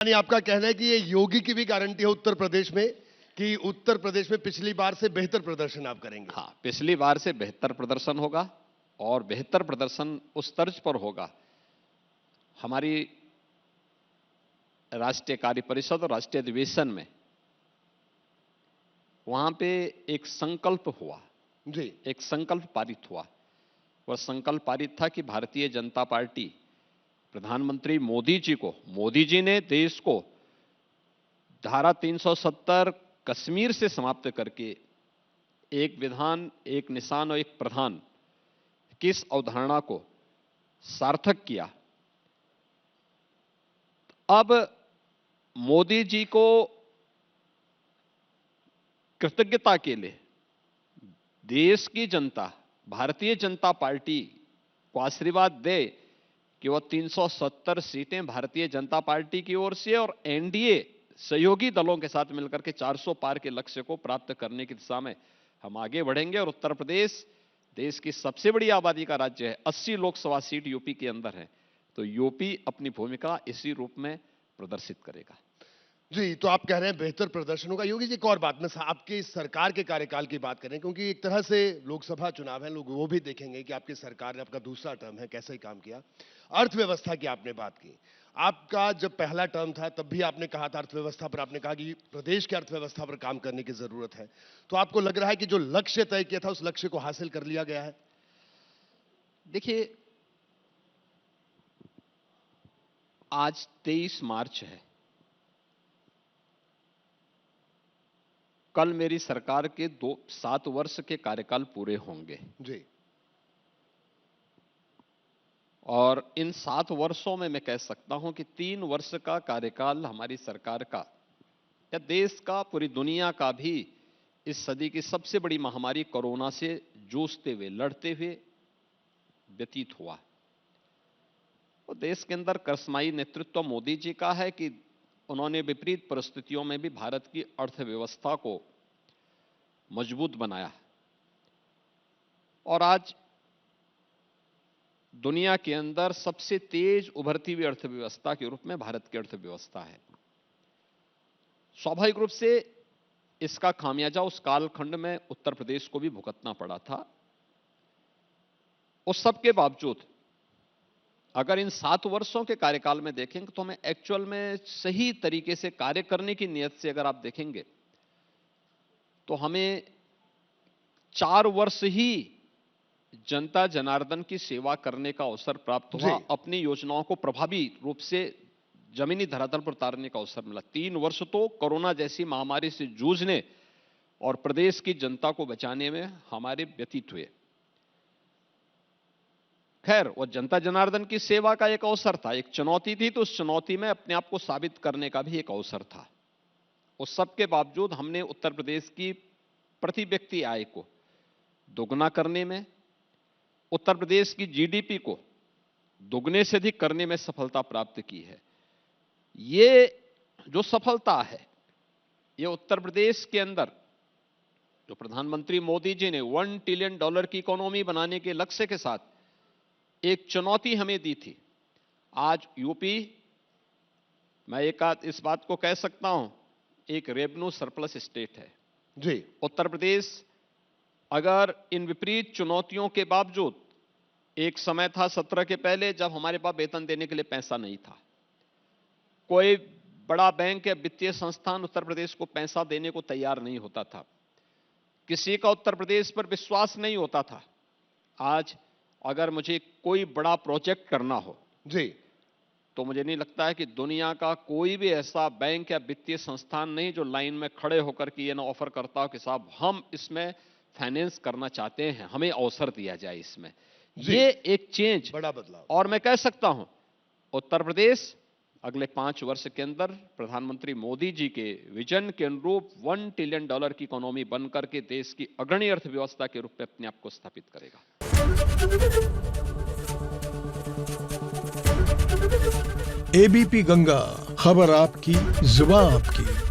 यानी आपका कहना है कि ये योगी की भी गारंटी है उत्तर प्रदेश में कि उत्तर प्रदेश में पिछली बार से बेहतर प्रदर्शन आप करेंगे? हाँ, पिछली बार से बेहतर प्रदर्शन होगा और बेहतर प्रदर्शन उस तर्ज पर होगा। हमारी राष्ट्रीय कार्य परिषद और राष्ट्रीय अधिवेशन में वहां पे एक संकल्प हुआ जी, एक संकल्प पारित हुआ। वह संकल्प पारित था कि भारतीय जनता पार्टी प्रधानमंत्री मोदी जी ने देश को धारा 370 कश्मीर से समाप्त करके एक विधान, एक निशान और एक प्रधान की इस अवधारणा को सार्थक किया। अब मोदी जी को कृतज्ञता के लिए देश की जनता भारतीय जनता पार्टी को आशीर्वाद दे कि वह 370 सीटें भारतीय जनता पार्टी की ओर से और एनडीए सहयोगी दलों के साथ मिलकर के 400 पार के लक्ष्य को प्राप्त करने की दिशा में हम आगे बढ़ेंगे। और उत्तर प्रदेश देश की सबसे बड़ी आबादी का राज्य है, 80 लोकसभा सीट यूपी के अंदर है, तो यूपी अपनी भूमिका इसी रूप में प्रदर्शित करेगा। जी, तो आप कह रहे हैं बेहतर प्रदर्शन होगा। योगी जी, एक और बात, मैं आपकी सरकार के कार्यकाल की बात करें, क्योंकि एक तरह से लोकसभा चुनाव है, लोग वो भी देखेंगे कि आपकी सरकार ने, आपका दूसरा टर्म है, कैसे काम किया। अर्थव्यवस्था की आपने बात की, आपका जब पहला टर्म था तब भी आपने कहा था अर्थव्यवस्था पर, आपने कहा कि प्रदेश की अर्थव्यवस्था पर काम करने की जरूरत है। तो आपको लग रहा है कि जो लक्ष्य तय किया था उस लक्ष्य को हासिल कर लिया गया है? देखिए, आज 23 मार्च है, कल मेरी सरकार के 7 वर्ष के कार्यकाल पूरे होंगे जी, और इन 7 वर्षों में मैं कह सकता हूं कि 3 वर्ष का कार्यकाल हमारी सरकार का या देश का, पूरी दुनिया का भी इस सदी की सबसे बड़ी महामारी कोरोना से जूझते हुए, लड़ते हुए व्यतीत हुआ। और देश के अंदर करिश्माई नेतृत्व मोदी जी का है कि उन्होंने विपरीत परिस्थितियों में भी भारत की अर्थव्यवस्था को मजबूत बनाया और आज दुनिया के अंदर सबसे तेज उभरती हुई अर्थव्यवस्था के रूप में भारत की अर्थव्यवस्था है। स्वाभाविक रूप से इसका खामियाजा उस कालखंड में उत्तर प्रदेश को भी भुगतना पड़ा था। उस सब के बावजूद अगर इन 7 वर्षों के कार्यकाल में देखेंगे तो हमें एक्चुअल में सही तरीके से कार्य करने की नियत से अगर आप देखेंगे तो हमें 4 वर्ष ही जनता जनार्दन की सेवा करने का अवसर प्राप्त हुआ, अपनी योजनाओं को प्रभावी रूप से जमीनी धरातल पर उतारने का अवसर मिला। 3 वर्ष तो कोरोना जैसी महामारी से जूझने और प्रदेश की जनता को बचाने में हमारे व्यतीत हुए। खैर, वो जनता जनार्दन की सेवा का एक अवसर था, एक चुनौती थी, तो उस चुनौती में अपने आप को साबित करने का भी एक अवसर था। उस सब के बावजूद हमने उत्तर प्रदेश की प्रति व्यक्ति आय को दोगुना करने में, उत्तर प्रदेश की जीडीपी को दोगुने से अधिक करने में सफलता प्राप्त की है। ये जो सफलता है, ये उत्तर प्रदेश के अंदर जो प्रधानमंत्री मोदी जी ने $1 ट्रिलियन की इकोनॉमी बनाने के लक्ष्य के साथ एक चुनौती हमें दी थी। आज यूपी, मैं इस बात को कह सकता हूं, एक रेवेन्यू सरप्लस स्टेट है। जी, उत्तर प्रदेश अगर इन विपरीत चुनौतियों के बावजूद, एक समय था 17 के पहले जब हमारे पास वेतन देने के लिए पैसा नहीं था, कोई बड़ा बैंक या वित्तीय संस्थान उत्तर प्रदेश को पैसा देने को तैयार नहीं होता था, किसी का उत्तर प्रदेश पर विश्वास नहीं होता था। आज अगर मुझे कोई बड़ा प्रोजेक्ट करना हो जी, तो मुझे नहीं लगता है कि दुनिया का कोई भी ऐसा बैंक या वित्तीय संस्थान नहीं जो लाइन में खड़े होकर के ये ना ऑफर करता हो कि साहब हम इसमें फाइनेंस करना चाहते हैं, हमें अवसर दिया जाए इसमें। ये एक चेंज, बड़ा बदलाव। और मैं कह सकता हूं उत्तर प्रदेश अगले 5 वर्ष के अंदर प्रधानमंत्री मोदी जी के विजन के अनुरूप $1 ट्रिलियन की इकोनॉमी बनकर के देश की अग्रणी अर्थव्यवस्था के रूप में अपने आप को स्थापित करेगा। एबीपी गंगा, खबर आपकी, जुबान आपकी।